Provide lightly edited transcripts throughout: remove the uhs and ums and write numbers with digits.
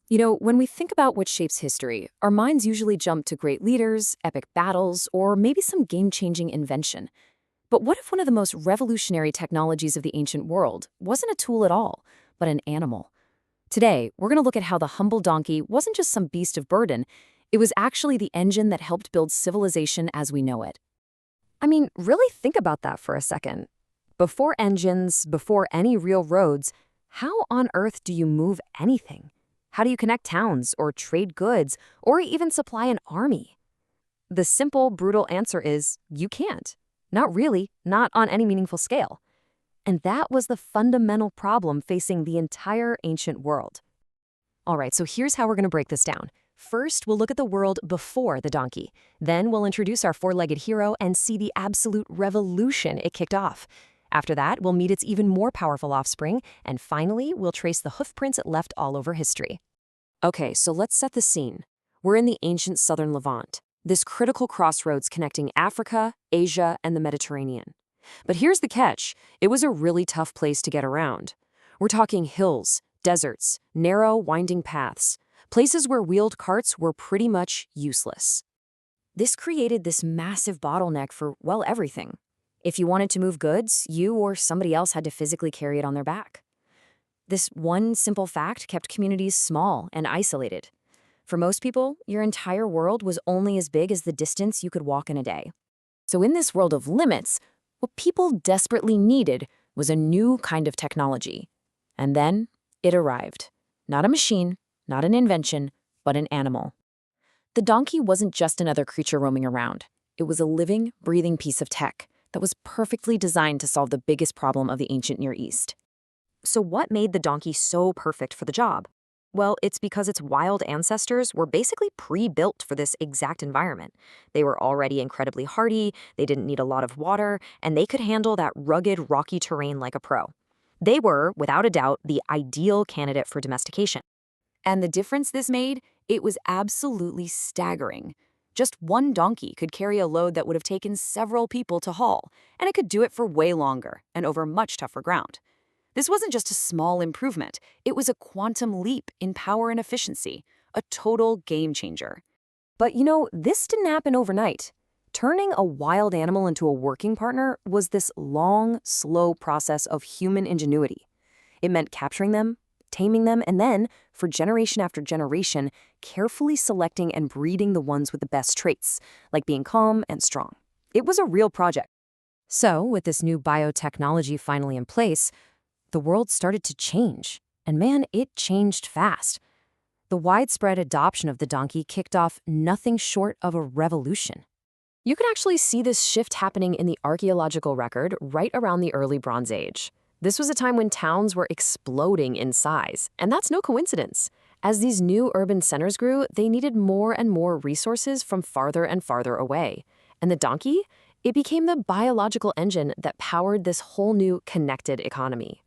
When we think about what shapes history, our minds usually jump to great leaders, epic battles, or maybe some game-changing invention. But what if one of the most revolutionary technologies of the ancient world wasn't a tool at all, but an animal? Today, we're going to look at how the humble donkey wasn't just some beast of burden, it was actually the engine that helped build civilization as we know it. I mean, really think about that for a second. Before engines, before any real roads, how on earth do you move anything? How do you connect towns or trade goods or even supply an army? The simple, brutal answer is you can't. Not really, not on any meaningful scale. And that was the fundamental problem facing the entire ancient world. All right, so here's how we're going to break this down. First, we'll look at the world before the donkey. Then we'll introduce our four-legged hero and see the absolute revolution it kicked off. After that, we'll meet its even more powerful offspring, and finally, we'll trace the hoofprints it left all over history. Okay, so let's set the scene. We're in the ancient southern Levant, this critical crossroads connecting Africa, Asia, and the Mediterranean. But here's the catch. It was a really tough place to get around. We're talking hills, deserts, narrow, winding paths, places where wheeled carts were pretty much useless. This created this massive bottleneck for, well, everything. If you wanted to move goods, you or somebody else had to physically carry it on their back. This one simple fact kept communities small and isolated. For most people, your entire world was only as big as the distance you could walk in a day. So in this world of limits, what people desperately needed was a new kind of technology. And then it arrived. Not a machine, not an invention, but an animal. The donkey wasn't just another creature roaming around. It was a living, breathing piece of tech that was perfectly designed to solve the biggest problem of the ancient Near East. So what made the donkey so perfect for the job? Well, it's because its wild ancestors were basically pre-built for this exact environment. They were already incredibly hardy, they didn't need a lot of water, and they could handle that rugged, rocky terrain like a pro. They were, without a doubt, the ideal candidate for domestication. And the difference this made, it was absolutely staggering. Just one donkey could carry a load that would have taken several people to haul, and it could do it for way longer and over much tougher ground. This wasn't just a small improvement, it was a quantum leap in power and efficiency, a total game changer. But this didn't happen overnight. Turning a wild animal into a working partner was this long, slow process of human ingenuity. It meant capturing them, taming them, and then, for generation after generation, carefully selecting and breeding the ones with the best traits, like being calm and strong. It was a real project. So, with this new biotechnology finally in place, the world started to change. And man, it changed fast. The widespread adoption of the donkey kicked off nothing short of a revolution. You can actually see this shift happening in the archaeological record right around the early Bronze Age. This was a time when towns were exploding in size, and that's no coincidence. As these new urban centers grew, they needed more and more resources from farther and farther away. And the donkey? It became the biological engine that powered this whole new connected economy.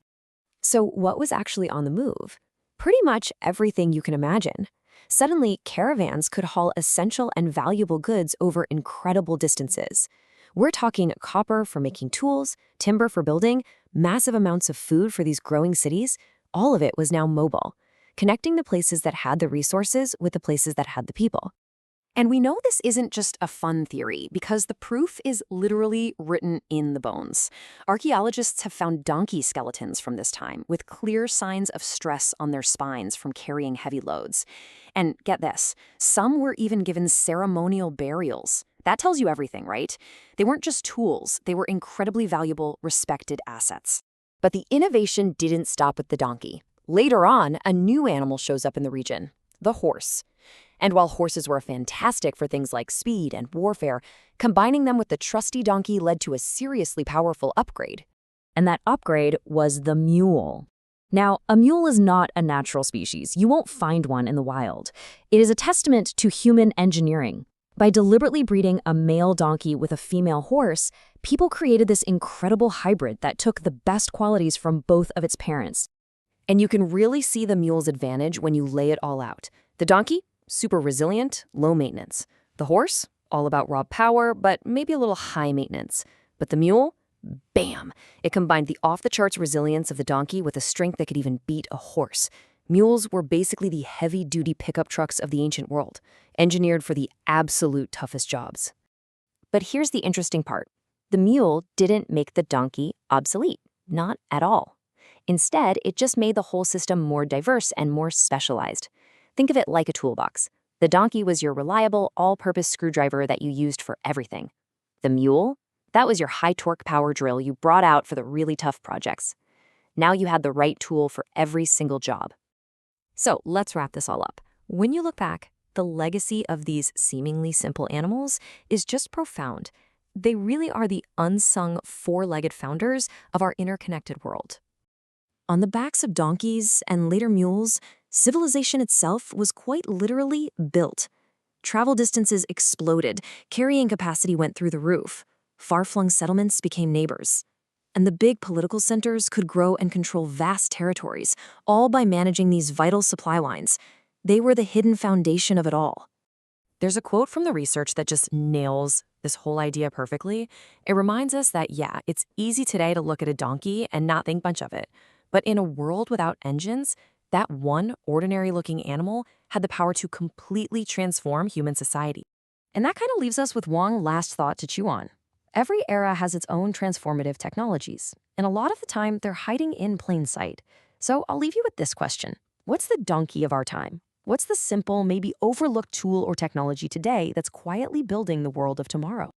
So what was actually on the move? Pretty much everything you can imagine. Suddenly, caravans could haul essential and valuable goods over incredible distances. We're talking copper for making tools, timber for building, massive amounts of food for these growing cities. All of it was now mobile, connecting the places that had the resources with the places that had the people. And we know this isn't just a fun theory because the proof is literally written in the bones. Archaeologists have found donkey skeletons from this time with clear signs of stress on their spines from carrying heavy loads. And get this, some were even given ceremonial burials. That tells you everything, right? They weren't just tools, they were incredibly valuable, respected assets. But the innovation didn't stop with the donkey. Later on, a new animal shows up in the region, the horse. And while horses were fantastic for things like speed and warfare, combining them with the trusty donkey led to a seriously powerful upgrade. And that upgrade was the mule. Now, a mule is not a natural species. You won't find one in the wild. It is a testament to human engineering. By deliberately breeding a male donkey with a female horse, people created this incredible hybrid that took the best qualities from both of its parents. And you can really see the mule's advantage when you lay it all out. The donkey? Super resilient, low maintenance. The horse, all about raw power, but maybe a little high maintenance. But the mule, bam! It combined the off-the-charts resilience of the donkey with a strength that could even beat a horse, Mules were basically the heavy-duty pickup trucks of the ancient world, engineered for the absolute toughest jobs. But here's the interesting part. The mule didn't make the donkey obsolete, not at all. Instead, it just made the whole system more diverse and more specialized. Think of it like a toolbox. The donkey was your reliable, all-purpose screwdriver that you used for everything. The mule? That was your high-torque power drill you brought out for the really tough projects. Now you had the right tool for every single job. So let's wrap this all up. When you look back, the legacy of these seemingly simple animals is just profound. They really are the unsung four-legged founders of our interconnected world. On the backs of donkeys and later mules, civilization itself was quite literally built. Travel distances exploded, carrying capacity went through the roof. Far-flung settlements became neighbors. And the big political centers could grow and control vast territories, all by managing these vital supply lines. They were the hidden foundation of it all. There's a quote from the research that just nails this whole idea perfectly. It reminds us that, yeah, it's easy today to look at a donkey and not think much of it. But in a world without engines, that one ordinary-looking animal had the power to completely transform human society. And that kind of leaves us with one last thought to chew on. Every era has its own transformative technologies, and a lot of the time they're hiding in plain sight. So I'll leave you with this question. What's the donkey of our time? What's the simple, maybe overlooked tool or technology today that's quietly building the world of tomorrow?